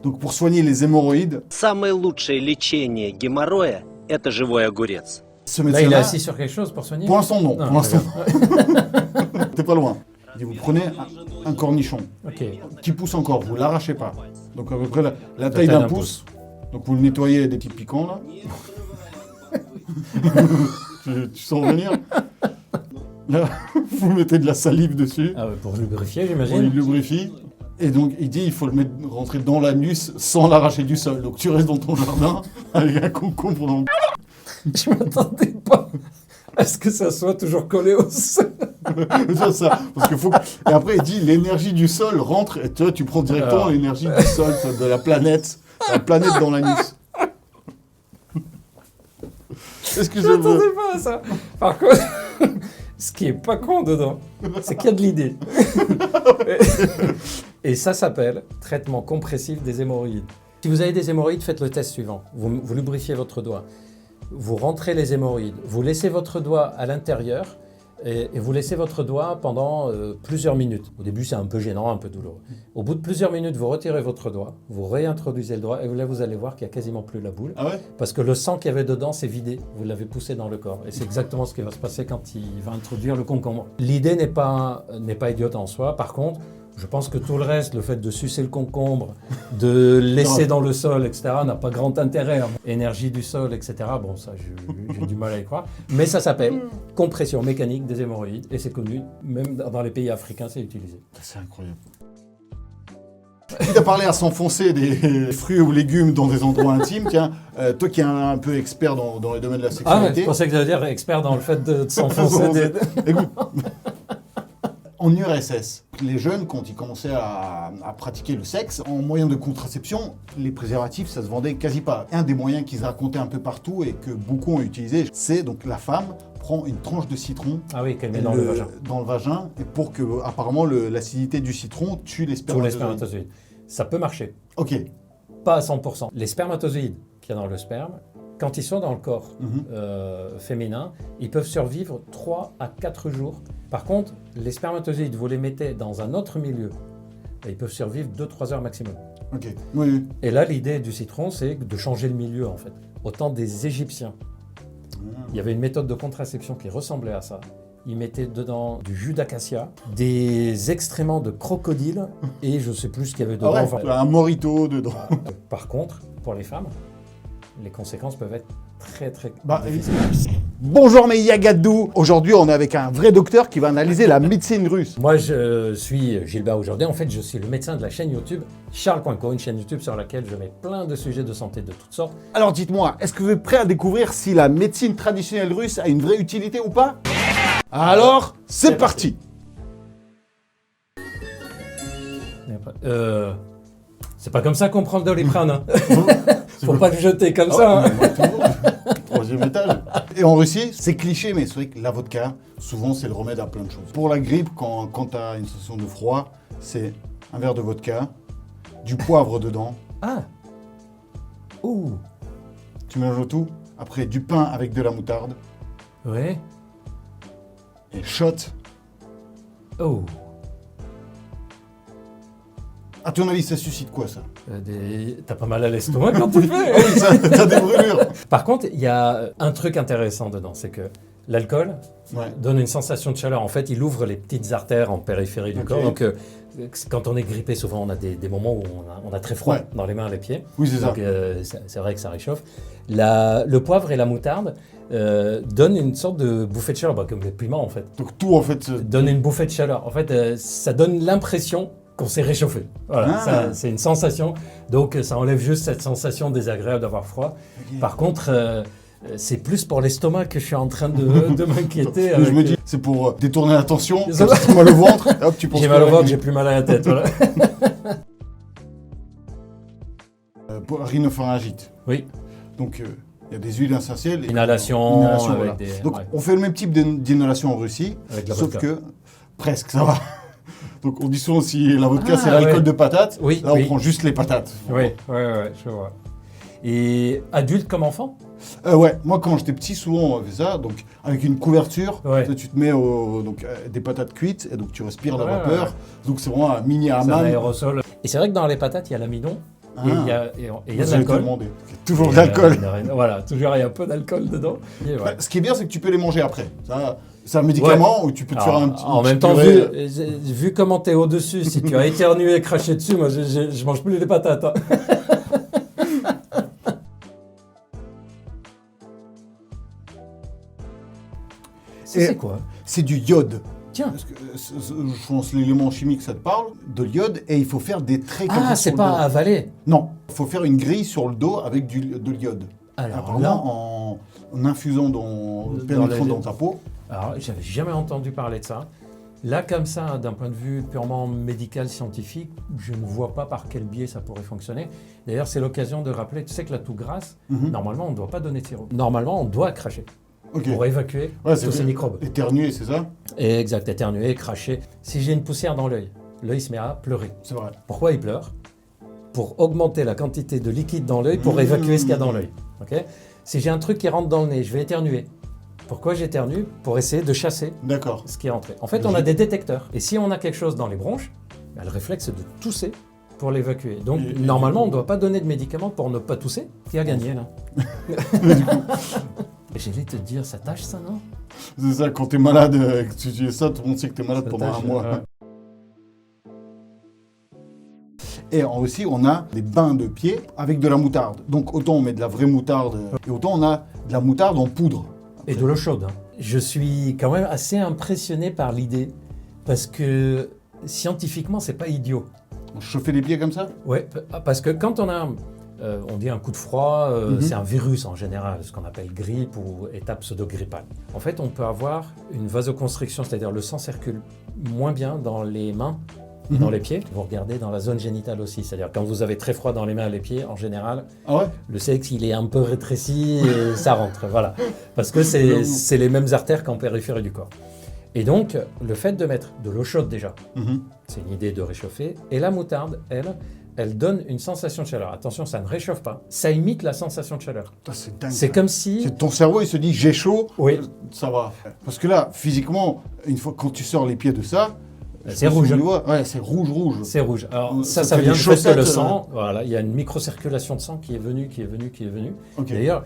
Donc pour soigner les hémorroïdes, Самое лучшее лечение геморроя – это живой огурец. ce Là, il est médecin-là, assis sur quelque chose pour soigner. pour l'instant non, Non, pour l'instant, t'es pas loin. Il dit, vous prenez un cornichon Ok. qui pousse encore, vous l'arrachez pas. Donc à peu près la taille d'un pouce. Donc vous le nettoyez des petits piquants là. tu sens venir. Là, vous mettez de la salive dessus. Ah ouais, pour lubrifier, On j'imagine. le lubrifie. Et donc, il dit il faut le mettre rentrer dans l'anus sans l'arracher du sol. Donc, tu restes dans ton jardin avec un concombre dans le... Je m'attendais pas à ce que ça soit toujours collé au sol. C'est ça. Parce que faut... Et après, il dit l'énergie du sol rentre. Et tu vois, tu prends directement l'énergie du sol, de la planète dans l'anus. Est-ce que Je m'attendais pas à ça. Par contre, ce qui est pas con dedans, c'est qu'il y a de l'idée. Et ça s'appelle traitement compressif des hémorroïdes. Si vous avez des hémorroïdes, faites le test suivant. Vous lubrifiez votre doigt. Vous rentrez les hémorroïdes. Vous laissez votre doigt à l'intérieur et vous laissez votre doigt pendant plusieurs minutes. Au début, c'est un peu gênant, un peu douloureux. Au bout de plusieurs minutes, vous retirez votre doigt, vous réintroduisez le doigt et là, vous allez voir qu'il n'y a quasiment plus la boule. Ah ouais? Parce que le sang qu'il y avait dedans s'est vidé, vous l'avez poussé dans le corps. Et c'est exactement ce qui va se passer quand il va introduire le concombre. L'idée n'est pas idiote en soi. Par contre, je pense que tout le reste, le fait de sucer le concombre, de laisser dans le sol, etc., n'a pas grand intérêt. Énergie du sol, etc., bon, ça, j'ai du mal à y croire. Mais ça s'appelle compression mécanique des hémorroïdes. Et c'est connu, même dans les pays africains, c'est utilisé. C'est incroyable. Quitte à parler à s'enfoncer des fruits ou légumes dans des endroits intimes, tiens, toi qui es un peu expert dans les domaines de la Ah, sexualité. je pensais que j'allais dire expert dans le fait de s'enfoncer des... Écoute, en URSS, les jeunes, quand ils commençaient à pratiquer le sexe, en moyen de contraception, les préservatifs, ça se vendait quasi pas. Un des moyens qu'ils racontaient un peu partout et que beaucoup ont utilisé, c'est donc la femme prend une tranche de citron Ah oui, qu'elle met dans le vagin. dans le vagin, et pour que, apparemment, l'acidité du citron tue les Tous les spermatozoïdes. spermatozoïdes. Ça peut marcher. Ok. Pas à 100%. Les spermatozoïdes qu'il y a dans le sperme, quand ils sont dans le corps féminin, ils peuvent survivre 3 à 4 jours. Par contre, les spermatozoïdes, vous les mettez dans un autre milieu, et ils peuvent survivre 2-3 heures maximum. Ok. Oui, oui. Et là, l'idée du citron, c'est de changer le milieu, en fait. Au temps des Égyptiens, il y avait une méthode de contraception qui ressemblait à ça. Ils mettaient dedans du jus d'acacia, des excréments de crocodile, et je ne sais plus ce qu'il y avait dedans. Ah ouais, un morito dedans. Par contre, pour les femmes, les conséquences peuvent être très Bah, difficiles. Bonjour mes Yagadou. Aujourd'hui, on est avec un vrai docteur qui va analyser la médecine russe. Moi, je suis Gilbert aujourd'hui. En fait, je suis le médecin de la chaîne YouTube Charles.co, une chaîne YouTube sur laquelle je mets plein de sujets de santé de toutes sortes. Alors dites-moi, est-ce que vous êtes prêt à découvrir si la médecine traditionnelle russe a une vraie utilité ou pas? Alors, c'est parti. C'est pas comme ça qu'on prend le Doliprane. Hein. Faut pas le jeter comme ça. Hein. Troisième étage. Et en Russie, c'est cliché, mais c'est vrai que la vodka, souvent, c'est le remède à plein de choses. Pour la grippe, quand tu as une sensation de froid, c'est un verre de vodka, du poivre dedans. Ah. Ouh. Tu mélanges le tout. Après, du pain avec de la moutarde. Ouais. Et shot. Oh. À ton avis, ça suscite quoi, ça? T'as pas mal à l'estomac quand tu le fais. Ah oui, ça, t'as des brûlures. Par contre, il y a un truc intéressant dedans, c'est que l'alcool donne une sensation de chaleur. En fait, il ouvre les petites artères en périphérie du corps. Donc, quand on est grippé, souvent, on a des moments où on a très froid dans les mains et les pieds. Oui, c'est ça. Donc, c'est vrai que ça réchauffe. Le poivre et la moutarde donnent une sorte de bouffée de chaleur, comme le piment, en fait. Donc, tout, en fait... Donne une bouffée de chaleur. En fait, ça donne l'impression qu'on s'est réchauffé. Voilà, c'est une sensation. Donc, ça enlève juste cette sensation désagréable d'avoir froid. Okay. Par contre, c'est plus pour l'estomac que je suis en train de m'inquiéter. Je me dis, c'est pour détourner l'attention. Quand tu as mal au ventre, hop, tu penses j'ai mal au ventre, j'ai plus mal à la tête. Voilà. Pour la rhinopharyngite. Oui. Donc, il y a des huiles essentielles. Inhalation avec voilà. Donc, on fait le même type d'inhalation en Russie, sauf que presque, ça va. Donc, on dit souvent si la vodka, c'est l'alcool de patates. Oui, là, on prend juste les patates. Oui, je vois. Et adulte comme enfant? Ouais, moi, quand j'étais petit, souvent, on fait ça. Donc, avec une couverture, tu te mets des patates cuites et donc tu respires la vapeur. Donc, c'est vraiment un mini hammam. C'est un aérosol. Et c'est vrai que dans les patates, il y a l'amidon. Et il y a de J'allais te l'alcool. demander. Il y a toujours de l'alcool. Voilà, toujours il y a un peu d'alcool dedans. Et ouais. Ce qui est bien, c'est que tu peux les manger après. Ça, c'est un médicament où tu peux te faire un petit. En même temps, vu comment t'es au-dessus, si tu as éternué et craché dessus, moi je mange plus les patates. Hein. C'est quoi? C'est du iode. Tiens. Parce que, je pense que l'élément chimique, ça te parle, de l'iode, et il faut faire des traits comme ça. Ah, c'est sur pas le dos. avalé. Non, il faut faire une grille sur le dos avec de l'iode. Alors Apparemment, là, en infusant pénétrant dans ta peau. alors j'avais jamais entendu parler de ça. Là, comme ça, d'un point de vue purement médical, scientifique, je ne vois pas par quel biais ça pourrait fonctionner. D'ailleurs, c'est l'occasion de rappeler, tu sais que la toux grasse, normalement, on ne doit pas donner de sirop. Normalement, on doit cracher pour évacuer tous ces microbes. Éternuer, c'est ça? Et exact, éternuer, cracher. Si j'ai une poussière dans l'œil se met à pleurer. C'est vrai. Pourquoi il pleure? Pour augmenter la quantité de liquide dans l'œil, pour évacuer ce qu'il y a dans l'œil. Okay, si j'ai un truc qui rentre dans le nez, je vais éternuer. Pourquoi j'éternue? Pour essayer de chasser ce qui est entré. En fait, on a des détecteurs. Et si on a quelque chose dans les bronches, le réflexe c'est de tousser pour l'évacuer. Donc, normalement, on ne doit pas donner de médicaments pour ne pas tousser. Qui a gagné, là? J'allais te dire, ça tâche, ça, non? C'est ça, quand t'es malade, que tu dis ça, tout le monde sait que t'es malade pendant un mois. Et aussi, on a des bains de pied avec de la moutarde. Donc, autant on met de la vraie moutarde, et autant on a de la moutarde en poudre. Et de l'eau chaude. Je suis quand même assez impressionné par l'idée, parce que scientifiquement, c'est pas idiot. Chauffer les pieds comme ça? Ouais, parce que quand on a, on dit un coup de froid, c'est un virus en général, ce qu'on appelle grippe ou état pseudo-grippale. En fait, on peut avoir une vasoconstriction, c'est-à-dire le sang circule moins bien dans les mains et dans les pieds. Vous regardez dans la zone génitale aussi, c'est-à-dire quand vous avez très froid dans les mains et les pieds, en général, le sexe il est un peu rétréci et ça rentre, voilà. Parce que c'est les mêmes artères qu'en périphérie du corps. Et donc, le fait de mettre de l'eau chaude déjà, c'est une idée de réchauffer. Et la moutarde, elle donne une sensation de chaleur. Attention, ça ne réchauffe pas. Ça imite la sensation de chaleur. C'est dingue. C'est comme si... Ton cerveau, il se dit, j'ai chaud, oui. Ça va. Parce que là, physiquement, une fois quand tu sors les pieds de ça, c'est rouge. Ouais, c'est rouge. C'est rouge. Alors ça fait vient des du fait que chaussettes, le sang, voilà, il y a une microcirculation de sang qui est venue. Okay. D'ailleurs,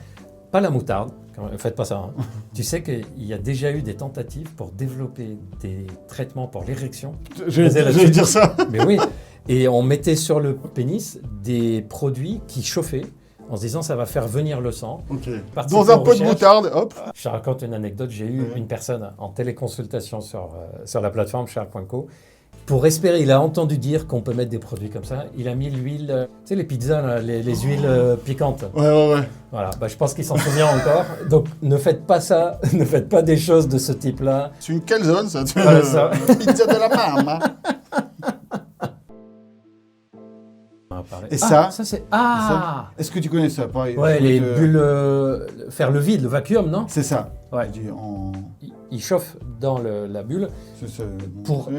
pas la moutarde, faites pas ça. Hein. Tu sais qu'il y a déjà eu des tentatives pour développer des traitements pour l'érection. J'allais dire ça. Mais oui. Et on mettait sur le pénis des produits qui chauffaient en se disant ça va faire venir le sang. Okay. Dans un pot de moutarde, hop. Je te raconte une anecdote. J'ai eu une personne en téléconsultation sur la plateforme Charles.co. Pour espérer, il a entendu dire qu'on peut mettre des produits comme ça. Il a mis l'huile, tu sais les pizzas, là, les huiles piquantes. Ouais. Voilà, je pense qu'il s'en souvient encore. Donc ne faites pas ça, ne faites pas des choses de ce type-là. C'est une calzone ça. Ça. Pizza de la mamma. Et ça c'est... Est-ce que tu connais ça? Pareil. Ouais, les bulles... faire le vide, le vacuum, non? C'est ça. Ouais. Il chauffe dans la bulle. C'est ça. Pour...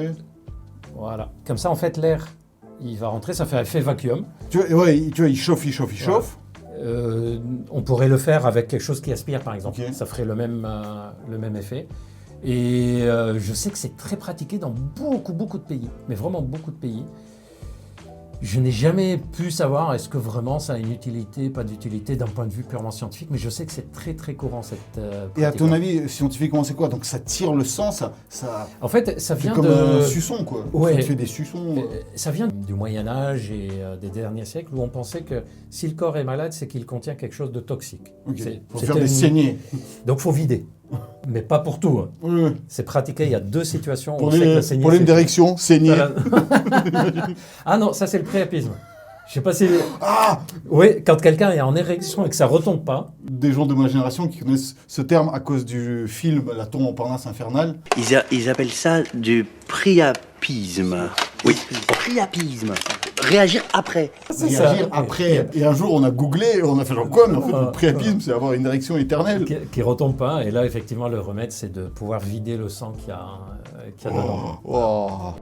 Voilà. Comme ça, en fait, l'air, il va rentrer, ça fait effet vacuum. Tu vois, il chauffe. On pourrait le faire avec quelque chose qui aspire, par exemple. Okay. Ça ferait le même effet. Et je sais que c'est très pratiqué dans beaucoup de pays, mais vraiment beaucoup de pays. Je n'ai jamais pu savoir est-ce que vraiment ça a une utilité, pas d'utilité d'un point de vue purement scientifique, mais je sais que c'est très courant cette pratique. Et à ton avis, scientifiquement, c'est quoi? Donc ça tire le sang, ça... En fait, ça vient comme un suçon, quoi. Ouais. Ça te fait des suçons. Ça vient du Moyen-Âge et des derniers siècles où on pensait que si le corps est malade, c'est qu'il contient quelque chose de toxique. Okay. Faut faire des saignées. Donc faut vider. Mais pas pour tout. Hein. Oui. C'est pratiqué, il y a deux situations où on sait que la saignée... Pour une direction, saigner. Ah non, ça c'est le priapisme. Je sais pas si... Oui, quand quelqu'un est en érection et que ça retombe pas. Des gens de ma génération qui connaissent ce terme à cause du film La tombe en Parnasse infernale. Ils appellent ça du priapisme. Oui, priapisme. Réagir après. Réagir après. Et un jour, on a googlé, on a fait genre quoi? Mais en fait, le priapisme, c'est avoir une érection éternelle. Qui retombe pas. Et là, effectivement, le remède, c'est de pouvoir vider le sang qu'il y a dedans.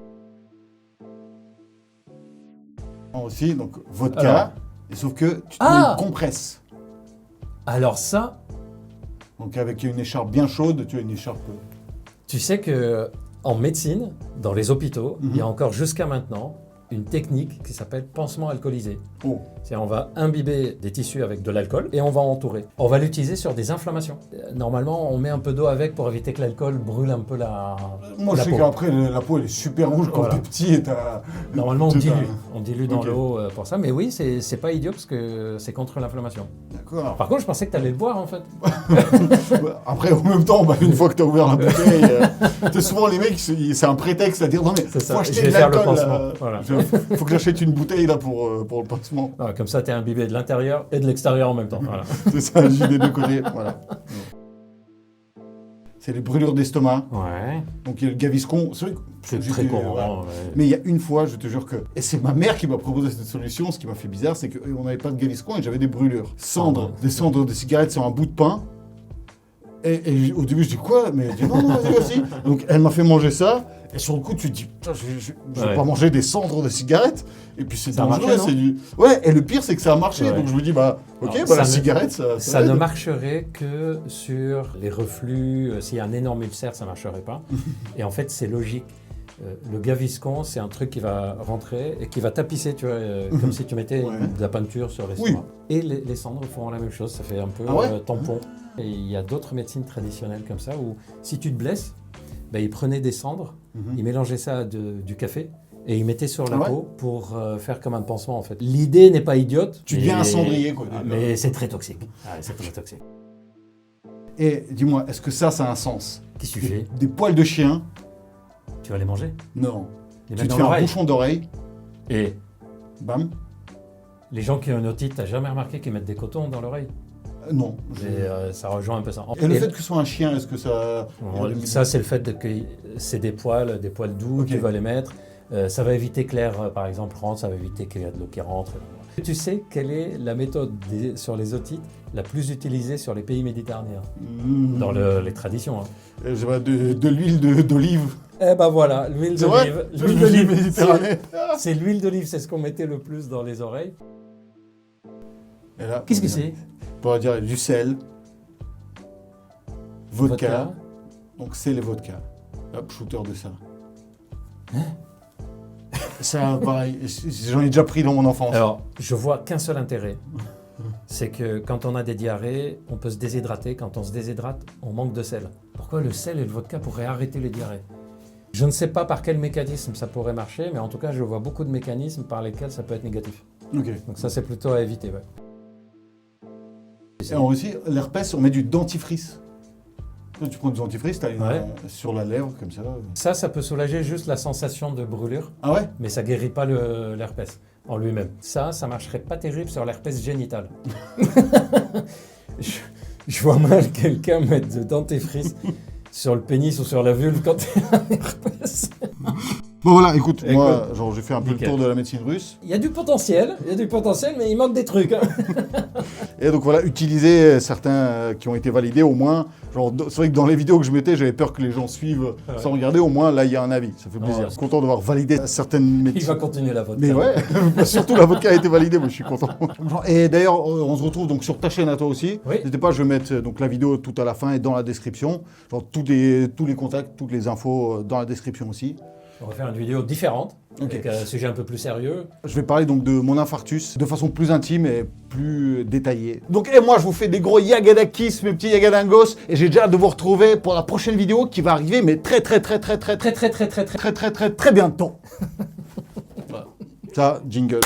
Aussi, donc vodka, et sauf que tu te mets une compresse. Alors ça... Donc avec une écharpe bien chaude, tu as une écharpe... Tu sais qu'en médecine, dans les hôpitaux, il y a encore jusqu'à maintenant une technique qui s'appelle pansement alcoolisé. C'est-à-dire on va imbiber des tissus avec de l'alcool et on va entourer. On va l'utiliser sur des inflammations. Normalement, on met un peu d'eau avec pour éviter que l'alcool brûle un peu la Moi, la je sais peau. qu'après, la peau, elle est super rouge quand Voilà. t'es petit et t'as... Normalement, on tout dilue. un- On dilue dans Ok. l'eau pour ça. Mais oui, c'est pas idiot parce que c'est contre l'inflammation. D'accord. Par contre, je pensais que tu allais le boire en fait. Après, en même temps, une fois que t'as ouvert la bouteille, t'es souvent les mecs, c'est un prétexte à dire non mais C'est ça. faut acheter Je vais de faire le l'alcool. pansement. Voilà. Faut que j'achète une bouteille là pour le pansement. Ah, comme ça, tu es imbibé de l'intérieur et de l'extérieur en même temps. Voilà. C'est ça, j'ai des deux côtés. Voilà. C'est les brûlures d'estomac. Ouais. Donc il y a le gaviscon. C'est vrai que C'est j'étais- très courant. voilà. Ouais. Mais il y a une fois, je te jure que... Et c'est ma mère qui m'a proposé cette solution. Ce qui m'a fait bizarre, c'est qu'on n'avait pas de gaviscon et j'avais des brûlures. Cendres, des cendres de cigarettes sur un bout de pain. Et au début, je dis quoi? Mais elle dit non, non, vas-y. Donc elle m'a fait manger ça. Et sur le coup, tu te dis, putain, je vais Ouais. pas manger des cendres de cigarettes. Et puis c'est Ça a dangereux. marché, non C'est du... Ouais, et le pire, c'est que ça a marché. Ouais. Donc je me dis, bah, ok, Alors, bah, la ça ne- cigarette, Ça ne aide. marcherait que sur les reflux. S'il y a un énorme ulcère, ça ne marcherait pas. Et en fait, c'est logique. Le gaviscon, c'est un truc qui va rentrer et qui va tapisser, tu vois, comme si tu mettais Ouais. de la peinture sur l'estomac. Oui. Et les cendres font la même chose, ça fait un peu Ah ouais tampon. Et il y a d'autres médecines traditionnelles comme ça où si tu te blesses, ben, ils prenaient des cendres, ils mélangeaient ça à du café et ils mettaient sur la Ah ouais peau pour faire comme un pansement en fait. L'idée n'est pas idiote. Tu deviens mais- un cendrier, quoi. Mais c'est très toxique. Ah, c'est très toxique. Et dis-moi, est-ce que ça a un sens? Qu'est-ce que tu fais? Des poils de chien? Tu vas les manger? Non. Les Tu mettre te dans fais un l'oreille. bouchon d'oreille, Et bam. les gens qui ont une otite, t'as jamais remarqué qu'ils mettent des cotons dans l'oreille? Non. Et ça rejoint un peu ça. Et le fait que ce soit un chien, est-ce que ça... Ça, c'est le fait que c'est des poils doux, Ok. tu vas les mettre. Ça va éviter que l'air, par exemple, rentre, ça va éviter qu'il y ait de l'eau qui rentre. Tu sais quelle est la méthode sur les otites la plus utilisée sur les pays méditerranéens? Dans les traditions. Hein. Je vois de l'huile d'olive. Eh ben voilà, l'huile C'est vrai? d'olive. L'huile d'olive méditerranéenne. C'est l'huile d'olive, c'est ce qu'on mettait le plus dans les oreilles. Et là, Qu'est-ce que c'est? On pourrait dire du sel, vodka. Vodka. Donc c'est les vodka. Hop, shooter de ça. Ça, pareil, j'en ai déjà pris dans mon enfance. Alors, je vois qu'un seul intérêt. C'est que quand on a des diarrhées, on peut se déshydrater. Quand on se déshydrate, on manque de sel. Pourquoi le sel et le vodka pourraient arrêter les diarrhées? Je ne sais pas par quel mécanisme ça pourrait marcher, mais en tout cas, je vois beaucoup de mécanismes par lesquels ça peut être négatif. Ok. Donc ça, c'est plutôt à éviter. Ouais. Et en Russie, l'herpès, on met du dentifrice. Toi, tu prends du dentifrice, t'as Ouais. sur la lèvre, comme ça. Ça peut soulager juste la sensation de brûlure, Ah ouais? mais ça guérit pas l'herpès en lui-même. Ça marcherait pas terrible sur l'herpès génital. je vois mal quelqu'un mettre de dentifrice sur le pénis ou sur la vulve quand il a un herpès. Bon voilà, écoute, Écoute, moi, genre, j'ai fait un peu nickel. le tour de la médecine russe. Il y a du potentiel, mais il manque des trucs. Hein. Et donc voilà, utiliser certains qui ont été validés au moins. Genre, c'est vrai que dans les vidéos que je mettais, j'avais peur que les gens suivent sans regarder. Au moins, là, il y a un avis. Ça fait plaisir. Ouais. Je suis content d'avoir validé certaines Il médecines. va continuer la vodka. Mais ouais, surtout la vodka a été validée, moi je suis content. Et d'ailleurs, on se retrouve donc sur ta chaîne à toi aussi. Oui. N'hésitez pas, je vais mettre donc la vidéo tout à la fin et dans la description. Genre tous les contacts, toutes les infos dans la description aussi. On va faire une vidéo différente, Ok. avec un sujet un peu plus sérieux. Je vais parler donc de mon infarctus de façon plus intime et plus détaillée. Donc et moi je vous fais des gros yagadakis, mes petits yagadangos, et j'ai déjà hâte de vous retrouver pour la prochaine vidéo qui va arriver, mais très bientôt. Ça, jingle.